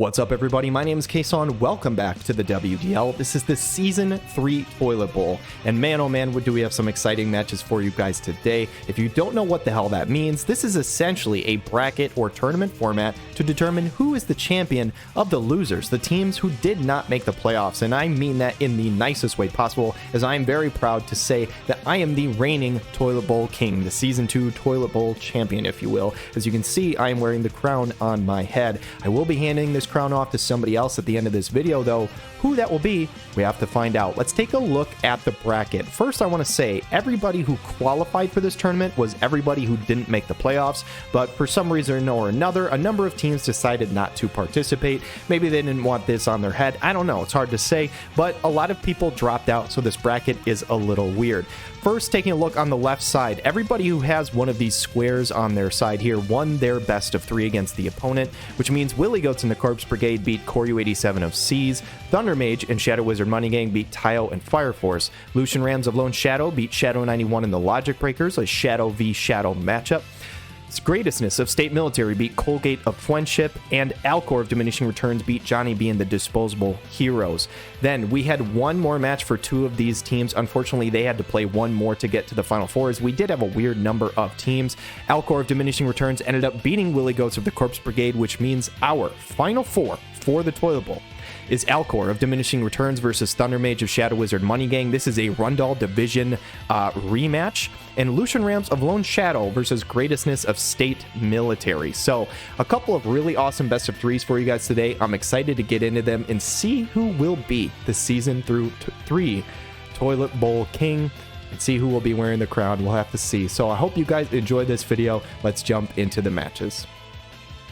What's up, everybody? My name is Kason. Welcome back to the WDL. This is the Season 3 Toilet Bowl. And man, oh man, do we have some exciting matches for you guys today. If you don't know what the hell that means, this is essentially a bracket or tournament format to determine who is the champion of the losers, the teams who did not make the playoffs. And I mean that in the nicest way possible, as I am very proud to say that I am the reigning Toilet Bowl King, the Season 2 Toilet Bowl Champion, if you will. As you can see, I am wearing the crown on my head. I will be handing this crown off to somebody else at the end of this video, though. Who that will be, we have to find out. Let's take a look at the bracket. First, I want to say everybody who qualified for this tournament was everybody who didn't make the playoffs, but for some reason or another, a number of teams decided not to participate. Maybe they didn't want this on their head. I don't know. It's hard to say, but a lot of people dropped out, so this bracket is a little weird. First, taking a look on the left side, everybody who has one of these squares on their side here won their best of 3 against the opponent, which means Willy Goats and the Corpse Brigade beat Koryu 87 of Seas, Thunder Mage and Shadow Wizard Money Gang beat Tayo and Fire Force, Lucian Rams of Lone Shadow beat Shadow 91 in the Logic Breakers, a Shadow v Shadow matchup. Greatestness of State Military beat Colgate of Friendship, and Alor of Diminishing Returns beat Johnny B and the Disposable Heroes. Then we had one more match for 2 of these teams. Unfortunately, they had to play one more to get to the Final Four, as we did have a weird number of teams. Alor of Diminishing Returns ended up beating Willy Goats of the Corpse Brigade, which means our Final Four for the Toilet Bowl is Alor of Diminishing Returns versus Thunder Mage of Shadow Wizard Money Gang. This is a Rundle Division rematch. And Lucian Rams of Lone Shadow versus Greatestness of State Military. So a couple of really awesome best of 3s for you guys today. I'm excited to get into them and see who will be the Season 3 Toilet Bowl King, and see who will be wearing the crown. We'll have to see. So I hope you guys enjoyed this video. Let's jump into the matches.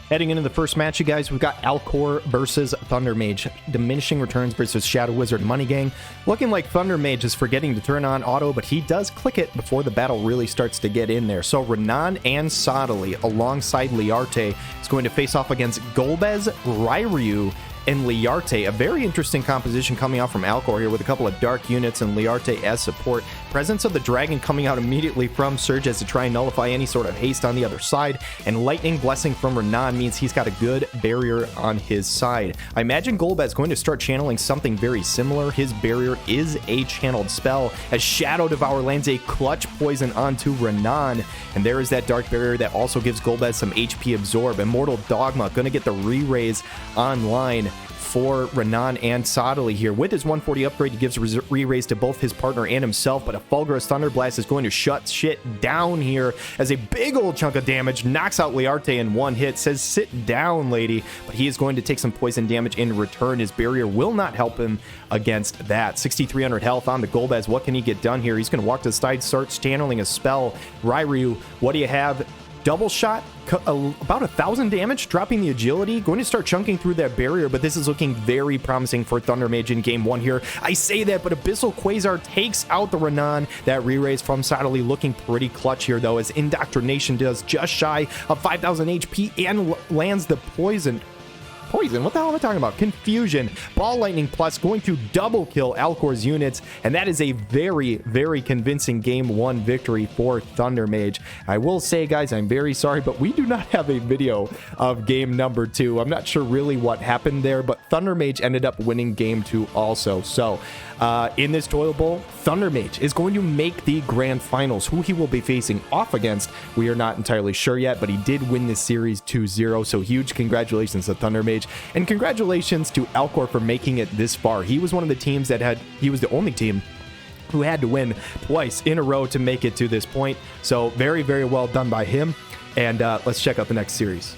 Heading into the first match, you guys, we've got Alor versus Thunder Mage. Diminishing Returns versus Shadow Wizard Money Gang. Looking like Thunder Mage is forgetting to turn on auto, but he does click it before the battle really starts to get in there. So Renan and Sodali alongside Liarte is going to face off against Golbez, Ryryu, and Liarte. A very interesting composition coming out from Alor here with a couple of dark units and Liarte as support. Presence of the Dragon coming out immediately from Surge as to try and nullify any sort of haste on the other side, and Lightning Blessing from Renan means he's got a good barrier on his side. I imagine Golbez is going to start channeling something very similar. His barrier is a channeled spell, as Shadow Devour lands a clutch poison onto Renan, and there is that dark barrier that also gives Golbez some HP absorb. Immortal Dogma going to get the re-raise online for Renan and Sodali here. With his 140 upgrade, he gives re-raise to both his partner and himself, but a Fulgurous Thunderblast is going to shut shit down here as a big old chunk of damage knocks out Liarte in one hit. Says, sit down, lady, but he is going to take some poison damage in return. His barrier will not help him against that. 6,300 health on the Golbez. What can he get done here? He's going to walk to the side, start channeling a spell. Ryryu, what do you have? Double shot, about 1,000 damage, dropping the agility, going to start chunking through that barrier, but this is looking very promising for Thunder Mage in game 1 here. I say that, but Abyssal Quasar takes out the Renan. That re-raise from Sodali looking pretty clutch here, though, as Indoctrination does just shy of 5,000 HP and lands the poison. What the hell am I talking about? Confusion. Ball Lightning Plus going to double kill Alor's units, and that is a very, very convincing game 1 victory for Thunder Mage. I will say, guys, I'm very sorry, but we do not have a video of game number 2. I'm not sure really what happened there, but Thunder Mage ended up winning game 2 also. So in this Toilet Bowl, Thunder Mage is going to make the grand finals. Who he will be facing off against, we are not entirely sure yet, but he did win this series 2-0, so huge congratulations to Thunder Mage. And congratulations to Alor for making it this far. He was one of the teams that he was the only team who had to win twice in a row to make it to this point. So very, very well done by him. And let's check out the next series.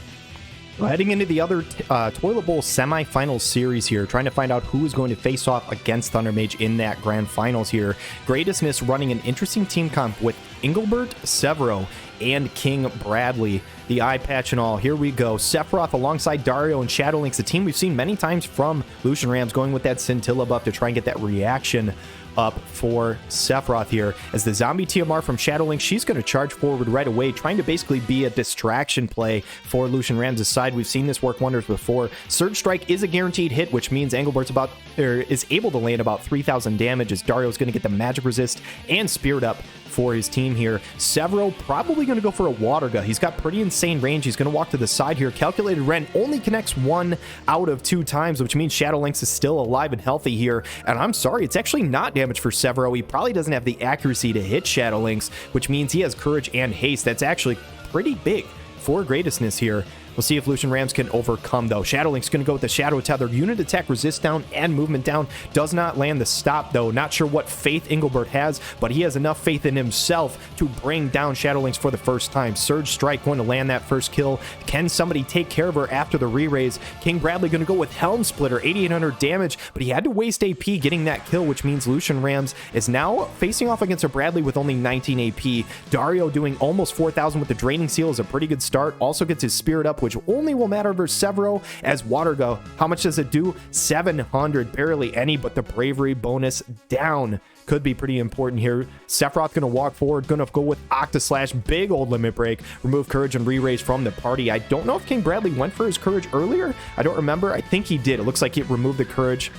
Heading into the other Toilet Bowl semifinals series here, trying to find out who is going to face off against Thunder Mage in that grand finals here. Greatestness running an interesting team comp with Engelbert, Sethro, and King Bradley. The eye patch and all. Here we go. Sephiroth alongside Dario and Shadow Links, a team we've seen many times from Lucian Rams, going with that Scintilla buff to try and get that reaction up for Sephiroth here. As the zombie TMR from Shadow Link, she's going to charge forward right away, trying to basically be a distraction play for Lucian Rams' side. We've seen this work wonders before. Surge Strike is a guaranteed hit, which means Engelbert's is able to land about 3,000 damage, as Dario's going to get the magic resist and Spirit Up for his team here. Sethro probably going to go for a water gun. He's got pretty insane range. He's going to walk to the side here. Calculated Rend only connects 1 out of 2 times, which means Shadow Lynx is still alive and healthy here. And I'm sorry, it's actually not damage for Sethro. He probably doesn't have the accuracy to hit Shadow Lynx, which means he has courage and haste. That's actually pretty big for Greatestness here. We'll see if Lucian Rams can overcome, though. Shadow Link's going to go with the Shadow Tether. Unit attack, resist down, and movement down. Does not land the stop, though. Not sure what faith Engelbert has, but he has enough faith in himself to bring down Shadow Lynx for the first time. Surge Strike going to land that first kill. Can somebody take care of her after the re-raise? King Bradley going to go with Helm Splitter, 8,800 damage, but he had to waste AP getting that kill, which means Lucian Rams is now facing off against a Bradley with only 19 AP. Dario doing almost 4,000 with the Draining Seal is a pretty good start. Also gets his Spirit up, which only will matter versus Sethro as Water Go. How much does it do? 700, barely any, but the Bravery bonus down could be pretty important here. Sephiroth going to walk forward, going to go with Octaslash, big old limit break, remove courage and re-raise from the party. I don't know if King Bradley went for his courage earlier. I don't remember. I think he did. It looks like it removed the courage.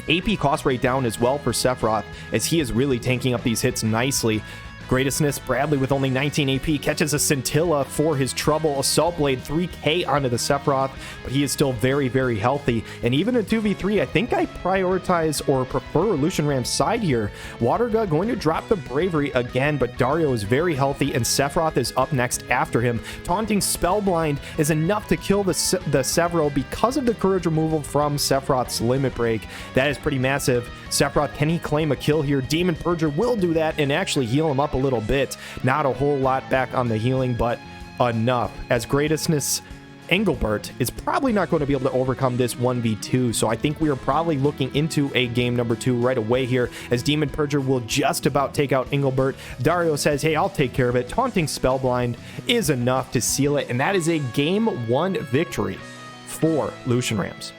AP cost rate down as well for Sephiroth, as he is really tanking up these hits nicely. Greatestness, Bradley with only 19 AP catches a Scintilla for his trouble. Assault Blade, 3k onto the Sephiroth, but he is still very, very healthy. And even in 2v3, I think I prioritize or prefer Lucian Ram's side here. Waterga going to drop the Bravery again, but Dario is very healthy, and Sephiroth is up next after him. Taunting Spellblind is enough to kill the Sethro because of the courage removal from Sephiroth's limit break. That is pretty massive. Sephiroth, can he claim a kill here? Demon Purger will do that and actually heal him up a little bit. Not a whole lot back on the healing, but enough. As Greatestness, Engelbert is probably not going to be able to overcome this 1v2, so I think we are probably looking into a game number 2 right away here, as Demon Purger will just about take out Engelbert. Dario says, hey, I'll take care of it. Taunting Spellblind is enough to seal it, and that is a game 1 victory for Lucian Rams.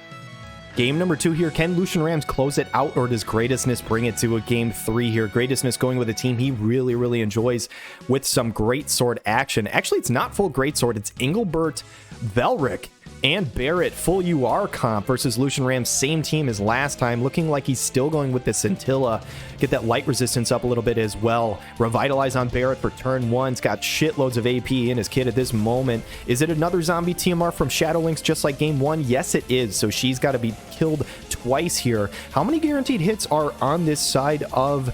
Game number 2 here. Can Lucian Rams close it out, or does Greatestness bring it to a game 3 here? Greatestness going with a team he really, really enjoys with some greatsword action. Actually, it's not full greatsword. It's Engelbert, Velric, and Barrett full UR comp versus Lucian Rams, same team as last time. Looking like he's still going with the Scintilla. Get that light resistance up a little bit as well. Revitalize on Barrett for turn 1. He's got shitloads of AP in his kit at this moment. Is it another zombie TMR from Shadow Lynx just like game 1? Yes, it is. So she's got to be killed twice here. How many guaranteed hits are on this side of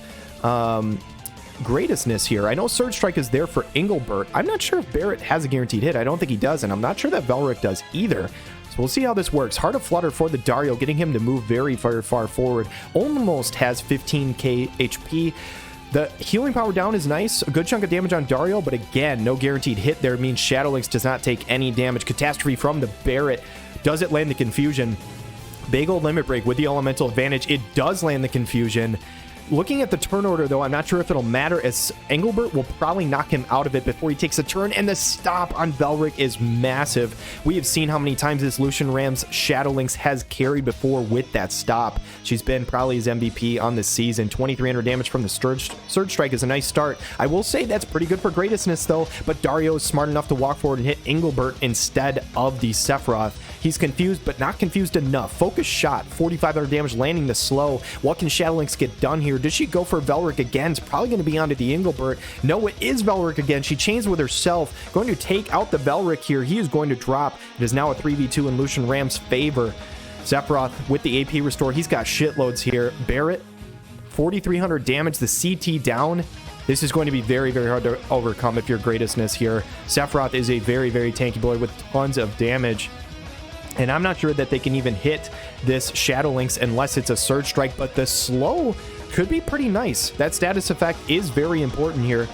Greatestness here? I know Surge Strike is there for Engelbert. I'm not sure if Barrett has a guaranteed hit. I don't think he does, and I'm not sure that Velric does either. So we'll see how this works. Heart of Flutter for the Dario, getting him to move very far forward. Almost has 15k HP. The healing power down is nice. A good chunk of damage on Dario, but again, no guaranteed hit there. Means Shadow Lynx does not take any damage. Catastrophe from the Barrett. Does it land the Confusion? Big old limit break with the elemental advantage. It does land the Confusion. Looking at the turn order, though, I'm not sure if it'll matter, as Engelbert will probably knock him out of it before he takes a turn, and the stop on Velric is massive. We have seen how many times this Lucian Rams Shadow Lynx has carried before with that stop. She's been probably his MVP on this season. 2,300 damage from the Surge Strike is a nice start. I will say that's pretty good for Greatestness, though, but Dario is smart enough to walk forward and hit Engelbert instead of the Sephiroth. He's confused, but not confused enough. Focus shot, 4,500 damage, landing the slow. What can Shadow Lynx get done here? Does she go for Velric again? It's probably going to be onto the Engelbert. No, it is Velric again. She chains with herself. Going to take out the Velric here. He is going to drop. It is now a 3v2 in Lucian Ram's favor. Sephiroth with the AP restore. He's got shitloads here. Barrett, 4,300 damage. The CT down. This is going to be very, very hard to overcome if you're Greatestness here. Sephiroth is a very, very tanky boy with tons of damage. And I'm not sure that they can even hit this Shadow Lynx unless it's a Surge Strike, but the slow could be pretty nice. That status effect is very important here.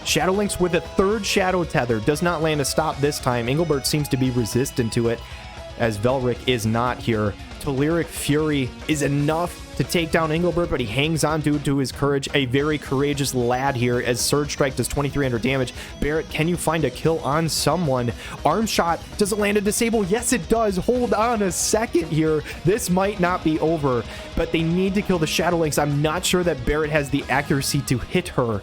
Shadow Lynx with a third Shadow Tether does not land a stop this time. Engelbert seems to be resistant to it, as Velric is not here. Telluric Fury is enough to take down Engelbert, but he hangs on due to his courage. A very courageous lad here, as Surge Strike does 2,300 damage. Barrett, can you find a kill on someone? Arm Shot, does it land a disable? Yes, it does. Hold on a second here. This might not be over, but they need to kill the Shadow Lynx. I'm not sure that Barrett has the accuracy to hit her.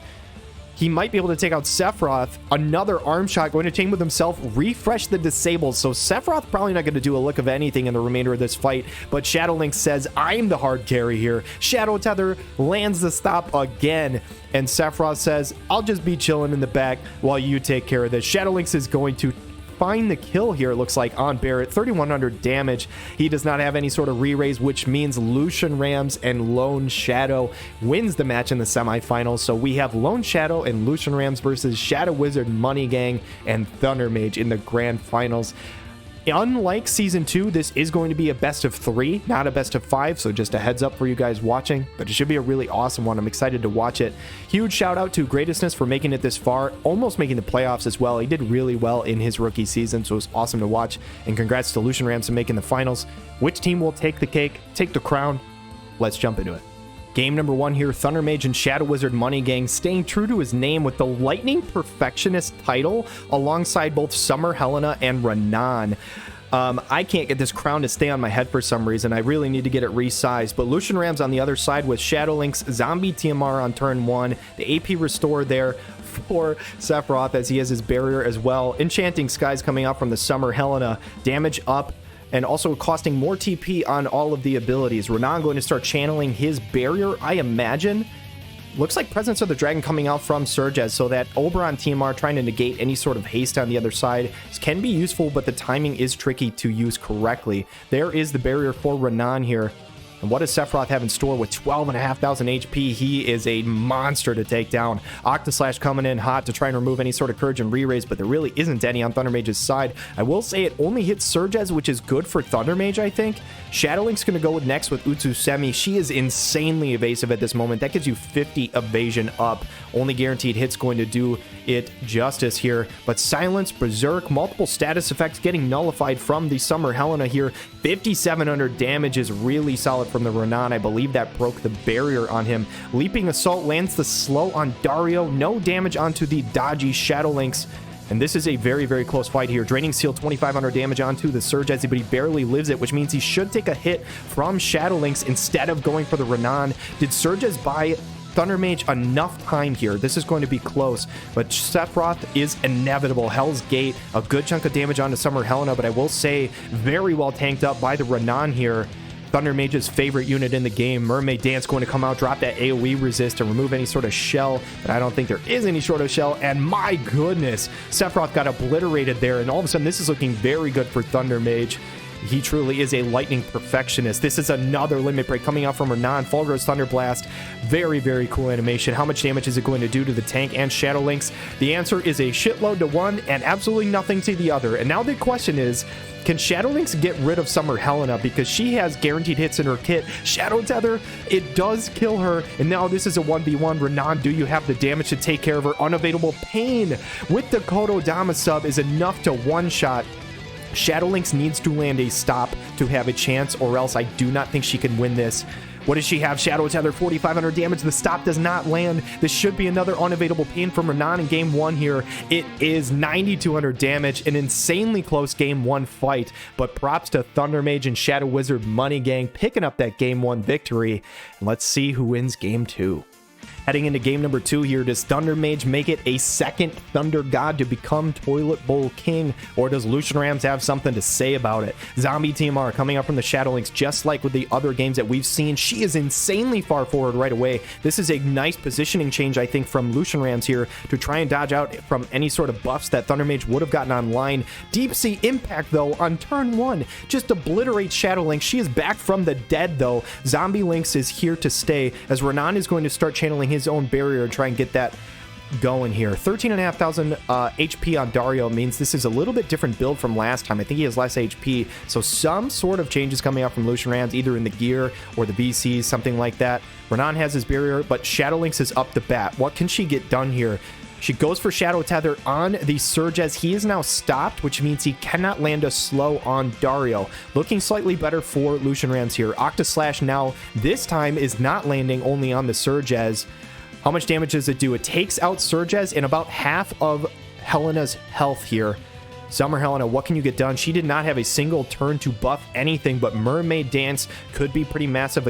he might be able to take out Sephiroth. Another arm shot going to chain with himself, refresh the disables. So Sephiroth probably not going to do a lick of anything in the remainder of this fight, but Shadow Link says, I'm the hard carry here. Shadow Tether lands the stop again, and Sephiroth says, I'll just be chilling in the back while you take care of this. Shadow Link is going to find the kill here, it looks like, on Barret. 3,100 damage. He does not have any sort of re-raise, which means Lucian Rams and Lone Shadow wins the match in the semifinals. So we have Lone Shadow and Lucian Rams versus Shadow Wizard, Money Gang, and Thunder Mage in the grand finals. Unlike Season 2, this is going to be a best of 3, not a best of 5, so just a heads up for you guys watching, but it should be a really awesome one. I'm excited to watch it. Huge shout out to Greatestness for making it this far, almost making the playoffs as well. He did really well in his rookie season, so it was awesome to watch, and congrats to Lucian Rams for making the finals. Which team will take the cake, take the crown? Let's jump into it. Game number 1 here, Thunder Mage and Shadow Wizard Money Gang staying true to his name with the Lightning Perfectionist title alongside both Summer Helena and Renan. I can't get this crown to stay on my head for some reason. I really need to get it resized. But Lucian Rams on the other side with Shadow Link's Zombie TMR on turn 1. The AP restore there for Sephiroth as he has his barrier as well. Enchanting Skies coming out from the Summer Helena. Damage up, and also costing more TP on all of the abilities. Renan going to start channeling his barrier, I imagine. Looks like Presence of the Dragon coming out from Surges, so that Oberon TMR trying to negate any sort of haste on the other side can be useful, but the timing is tricky to use correctly. There is the barrier for Renan here. And what does Sephiroth have in store with 12,500 HP? He is a monster to take down. Octaslash coming in hot to try and remove any sort of courage and re-raise, but there really isn't any on Thunder Mage's side. I will say it only hits Surges, which is good for Thunder Mage, I think. Shadow Link's going to go with next with Utsusemi. She is insanely evasive at this moment. That gives you 50 evasion up. Only guaranteed hits going to do it justice here. But Silence, Berserk, multiple status effects getting nullified from the Summer Helena here. 5,700 damage is really solid from the Renan. I believe that broke the barrier on him. Leaping Assault lands the slow on Dario. No damage onto the dodgy Shadow Links. And this is a very, very close fight here. Draining Seal, 2,500 damage onto the Surges, but he barely lives it, which means he should take a hit from Shadow Links instead of going for the Renan. Did Surges buy Thunder Mage enough time here? This is going to be close, but Sephiroth is inevitable. Hell's Gate, a good chunk of damage onto Summer Helena, but I will say very well tanked up by the Renan here. Thunder Mage's favorite unit in the game. Mermaid Dance going to come out, drop that AoE resist to remove any sort of shell, but I don't think there is any sort of shell, and my goodness, Sephiroth got obliterated there, and all of a sudden this is looking very good for Thunder Mage. He truly is a lightning perfectionist. This is another limit break coming out from Renan. Fulgur's Thunder Blast. Very, very cool animation. How much damage is it going to do to the tank and Shadow Links? The answer is a shitload to one and absolutely nothing to the other. And now the question is, can Shadow Links get rid of Summer Helena? Because she has guaranteed hits in her kit. Shadow Tether, it does kill her. And now this is a 1v1. Renan, do you have the damage to take care of her? Unavailable Pain with the Kodo Dama sub is enough to one-shot. Shadow Links needs to land a stop to have a chance, or else I do not think she can win this. What does she have? Shadow Tether, 4,500 damage. The stop does not land. This should be another unavailable pain from Renan in game 1 here. It is 9,200 damage. An insanely close game 1 fight. But props to Thunder Mage and Shadow Wizard Money Gang picking up that game 1 victory. And let's see who wins game 2. Heading into game number 2 here, does Thunder Mage make it a second Thunder God to become Toilet Bowl King, or does Lucian Rams have something to say about it? Zombie TMR coming up from the Shadow Links, just like with the other games that we've seen. She is insanely far forward right away. This is a nice positioning change, I think, from Lucian Rams here to try and dodge out from any sort of buffs that Thunder Mage would have gotten online. Deep Sea Impact, though, on turn 1, just obliterates Shadow Links. She is back from the dead, though. Zombie Links is here to stay, as Renan is going to start channeling his own barrier and try and get that going here. 13,500 HP on Dario means this is a little bit different build from last time. I think he has less HP, so some sort of changes coming out from Lucian Rams, either in the gear or the BCs, something like that. Renan has his barrier, but Shadow Links is up the bat. What can she get done here? She goes for Shadow Tether on the Surges. He is now stopped, which means he cannot land a slow on Dario. Looking slightly better for Lucian Rams here. Octaslash now, this time, is not landing only on the Surges. How much damage does it do? It takes out Surges and about half of Helena's health here. Summer Helena, what can you get done? She did not have a single turn to buff anything, but Mermaid Dance could be pretty massive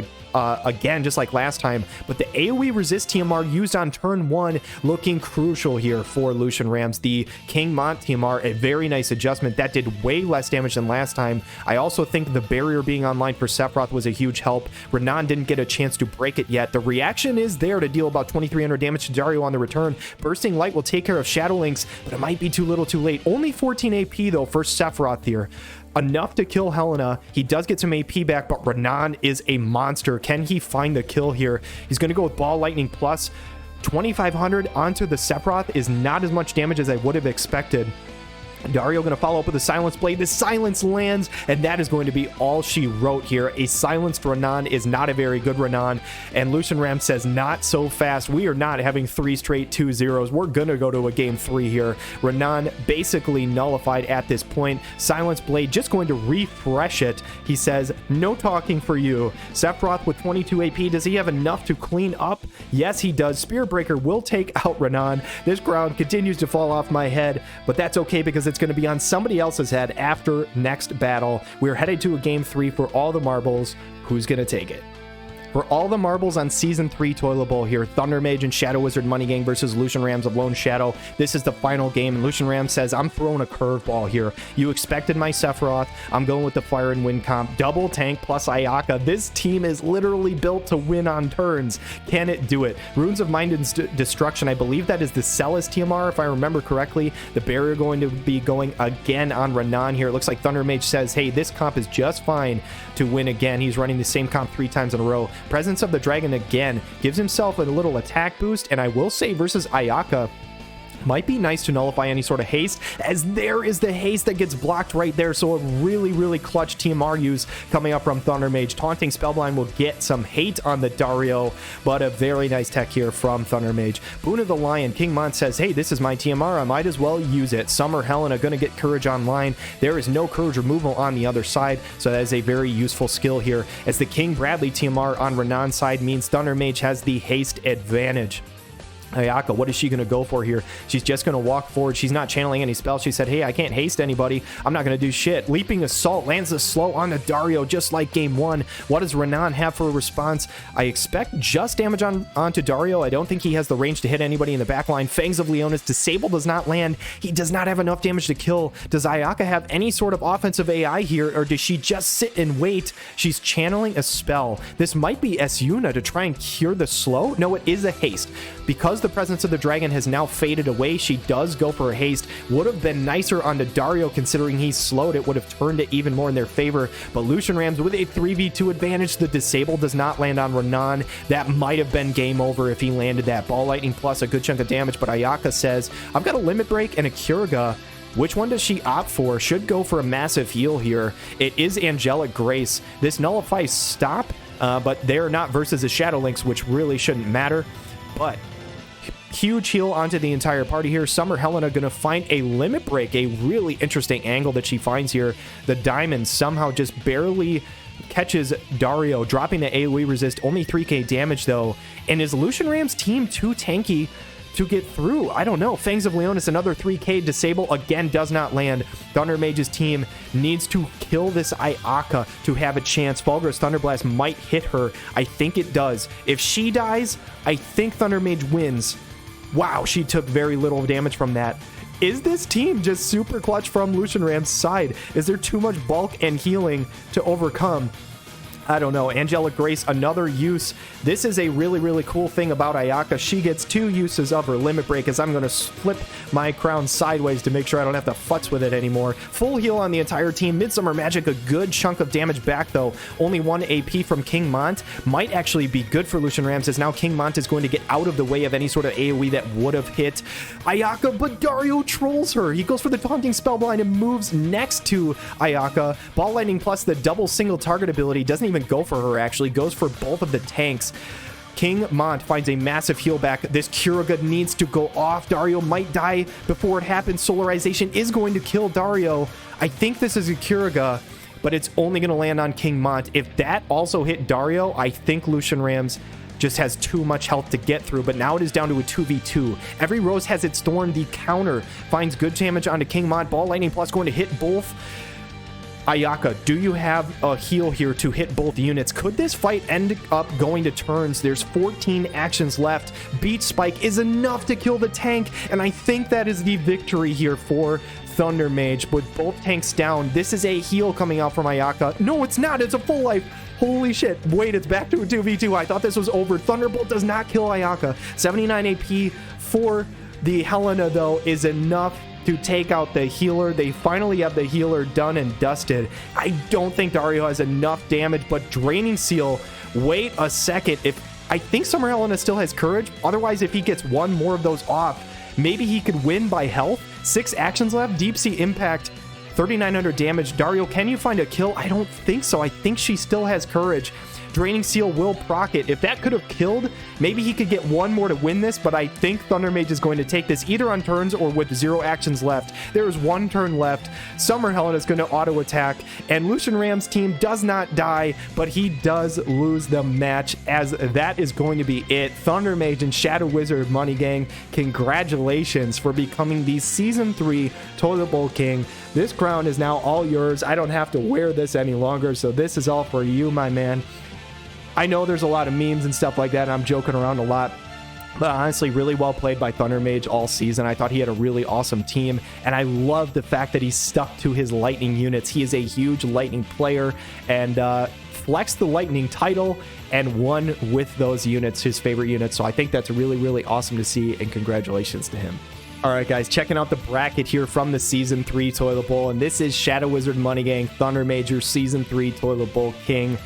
again, just like last time. But the AoE resist TMR used on turn 1 looking crucial here for Lucian Rams. The King Mont TMR, a very nice adjustment. That did way less damage than last time. I also think the barrier being online for Sephiroth was a huge help. Renan didn't get a chance to break it yet. The reaction is there to deal about 2,300 damage to Dario on the return. Bursting Light will take care of Shadow Links, but it might be too little too late. Only 14 AP though for Sephiroth here. Enough to kill Helena. He does get some AP back, but Renan is a monster. Can he find the kill here? He's going to go with Ball Lightning Plus. 2,500 onto the Sephiroth is not as much damage as I would have expected. Dario going to follow up with a Silence Blade. The Silence lands, and that is going to be all she wrote here. A silenced Renan is not a very good Renan, and Lucian Ram says, not so fast. We are not having 3 straight 2-0s. We're going to go to a game 3 here. Renan basically nullified at this point. Silence Blade just going to refresh it. He says, no talking for you. Sephiroth with 22 AP. Does he have enough to clean up? Yes, he does. Spear Breaker will take out Renan. This ground continues to fall off my head, but that's okay because it's going to be on somebody else's head after next battle. We're headed to a game 3 for all the marbles. Who's going to take it? For all the marbles on Season 3 Toilet Bowl here, Thunder Mage and Shadow Wizard Money Gang versus Lucian Rams of Lone Shadow. This is the final game, and Lucian Ram says, I'm throwing a curveball here. You expected my Sephiroth. I'm going with the Fire and Wind comp. Double tank plus Ayaka. This team is literally built to win on turns. Can it do it? Runes of Mind and Destruction. I believe that is the Celis TMR, if I remember correctly. The barrier going to be going again on Renan here. It looks like Thunder Mage says, hey, this comp is just fine to win again. He's running the same comp 3 times in a row. Presence of the Dragon again gives himself a little attack boost, and I will say versus Ayaka, might be nice to nullify any sort of haste, as there is the haste that gets blocked right there. So a really, really clutch TMR use coming up from Thunder Mage. Taunting Spellblind will get some hate on the Dario, but a very nice tech here from Thunder Mage. Boon of the Lion. King Mont says, hey, this is my TMR. I might as well use it. Summer Helena going to get Courage online. There is no Courage removal on the other side, so that is a very useful skill here, as the King Bradley TMR on Renan's side means Thunder Mage has the haste advantage. Ayaka, what is she going to go for here? She's just going to walk forward. She's not channeling any spells. She said, hey, I can't haste anybody. I'm not going to do shit. Leaping Assault lands the slow on the Dario, just like game 1. What does Renan have for a response? I expect just damage onto Dario. I don't think he has the range to hit anybody in the backline. Fangs of Leonis. Disable does not land. He does not have enough damage to kill. Does Ayaka have any sort of offensive AI here, or does she just sit and wait? She's channeling a spell. This might be Yuna to try and cure the slow. No, it is a haste. Because the presence of the dragon has now faded away, she does go for a haste. Would have been nicer onto Dario considering he's slowed. It would have turned it even more in their favor, but Lucian Rams with a 3v2 advantage. The disable does not land on Renan. That might have been game over if he landed that. Ball Lightning plus a good chunk of damage, but Ayaka says, I've got a Limit Break and a Kuriga. Which one does she opt for? Should go for a massive heal here. It is Angelic Grace. This nullifies stop, but they're not versus the Shadow Links, which really shouldn't matter. But huge heal onto the entire party here. Summer Helena going to find a Limit Break, a really interesting angle that she finds here. The diamond somehow just barely catches Dario, dropping the AoE resist. Only 3k damage though. And is Lucian Ram's team too tanky to get through? I don't know. Fangs of Leonis, another 3k disable, again does not land. Thunder Mage's team needs to kill this Ayaka to have a chance. Fulgur's Thunderblast might hit her. I think it does. If she dies, I think Thunder Mage wins. Wow, she took very little damage from that. Is this team just super clutch from Lucian Ram's side? Is there too much bulk and healing to overcome? I don't know. Angelic Grace, another use. This is a really, really cool thing about Ayaka. She gets 2 uses of her Limit Break, as I'm going to flip my crown sideways to make sure I don't have to futz with it anymore. Full heal on the entire team. Midsummer Magic, a good chunk of damage back, though. Only 1 AP from King Mont. Might actually be good for Lucian Rams, as now King Mont is going to get out of the way of any sort of AoE that would have hit Ayaka, but Dario trolls her. He goes for the Taunting Spellblind and moves next to Ayaka. Ball Lightning plus the double single target ability doesn't even go for her, actually goes for both of the tanks. King Mont finds a massive heal back. This Kuriga needs to go off. Dario might die before it happens. Solarization is going to kill Dario. I think this is a Kuriga, but it's only going to land on King Mont. If that also hit Dario, I think Lucian Rams just has too much health to get through, but now it is down to a 2v2. Every rose has its thorn. The counter finds good damage onto King Mont. Ball Lightning plus going to hit both. Ayaka, do you have a heal here to hit both units? Could this fight end up going to turns? There's 14 actions left. Beach Spike is enough to kill the tank, and I think that is the victory here for Thunder Mage. With both tanks down, this is a heal coming out from Ayaka. No, it's not. It's a full life. Holy shit. Wait, it's back to a 2v2. I thought this was over. Thunderbolt does not kill Ayaka. 79 AP for the Helena, though, is enough to take out the healer. They finally have the healer done and dusted. I don't think Dario has enough damage, but Draining Seal, wait a second. I think Summer Helena still has courage. Otherwise, if he gets one more of those off, maybe he could win by health. 6 actions left. Deep Sea Impact, 3,900 damage. Dario, can you find a kill? I don't think so. I think she still has courage. Draining Seal will proc it. If that could have killed, maybe he could get one more to win this, but I think Thunder Mage is going to take this either on turns or with 0 actions left. There is 1 turn left. Summer Helena is going to auto attack, and Lucian Ram's team does not die, but he does lose the match, as that is going to be it. Thunder Mage and Shadow Wizard Money Gang, congratulations for becoming the Season 3 Toilet Bowl King. This crown is now all yours. I don't have to wear this any longer, so this is all for you, my man. I know there's a lot of memes and stuff like that, and I'm joking around a lot, but honestly, really well played by Thunder Mage all season. I thought he had a really awesome team, and I love the fact that he stuck to his Lightning units. He is a huge Lightning player, and flexed the Lightning title and won with those units, his favorite units. So I think that's really, really awesome to see, and congratulations to him. All right, guys, checking out the bracket here from the Season 3 Toilet Bowl, and this is Shadow Wizard Money Gang, Thunder Mage, your Season 3 Toilet Bowl King.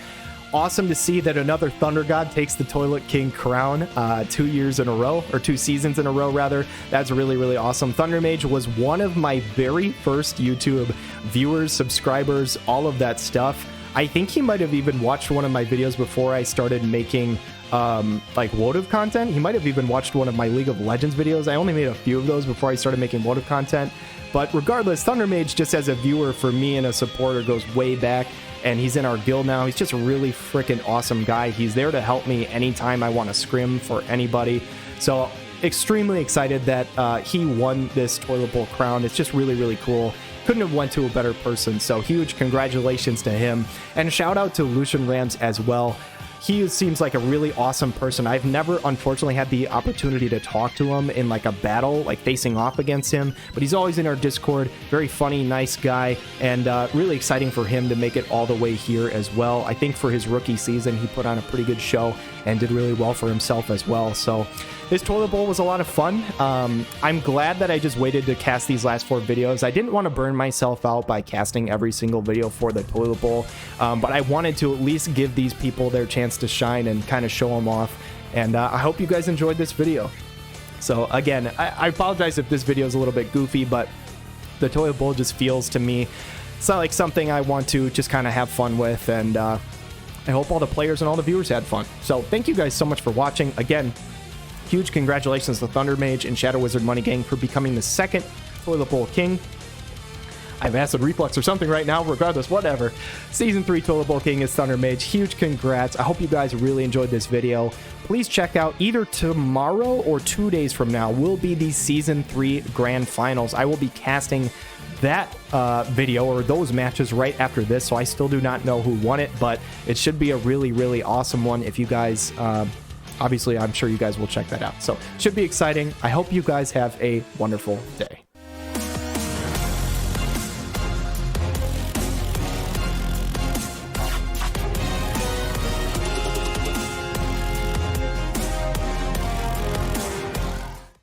Awesome to see that another Thunder God takes the Toilet King crown 2 years in a row, or 2 seasons in a row, rather. That's really, really awesome. Thunder Mage was one of my very first YouTube viewers, subscribers, all of that stuff. I think he might have even watched one of my videos before I started making like WOTF content. He might have even watched one of my League of Legends videos. I only made a few of those before I started making WOTF content. But regardless, Thunder Mage, just as a viewer for me and a supporter, goes way back. And he's in our guild now. He's just a really freaking awesome guy. He's there to help me anytime I want to scrim for anybody. So extremely excited that he won this Toilet Bowl crown. It's just really, really cool. Couldn't have went to a better person. So huge congratulations to him. And a shout out to Lucian Rams as well. He seems like a really awesome person. I've never, unfortunately, had the opportunity to talk to him in like a battle, like facing off against him, but he's always in our Discord. Very funny, nice guy, and really exciting for him to make it all the way here as well. I think for his rookie season, he put on a pretty good show and did really well for himself as well. So this Toilet Bowl was a lot of fun. I'm glad that I just waited to cast these last 4 videos. I didn't want to burn myself out by casting every single video for the Toilet Bowl, but I wanted to at least give these people their chance to shine and kind of show them off. And I hope you guys enjoyed this video. So again, I apologize if this video is a little bit goofy, but the Toilet Bowl just feels to me, it's not like something I want to just kind of have fun with, and I hope all the players and all the viewers had fun. So thank you guys so much for watching. Again, huge congratulations to Thunder Mage and Shadow Wizard Money Gang for becoming the 2nd Toilet Bowl King. I have acid reflux or something right now, regardless, whatever. Season 3 Toilet Bowl King is Thunder Mage. Huge congrats. I hope you guys really enjoyed this video. Please check out either tomorrow or 2 days from now will be the Season 3 Grand Finals. I will be casting that video or those matches right after this, so I still do not know who won it, but it should be a really, really awesome one. If you guys, obviously, I'm sure you guys will check that out. So, should be exciting. I hope you guys have a wonderful day.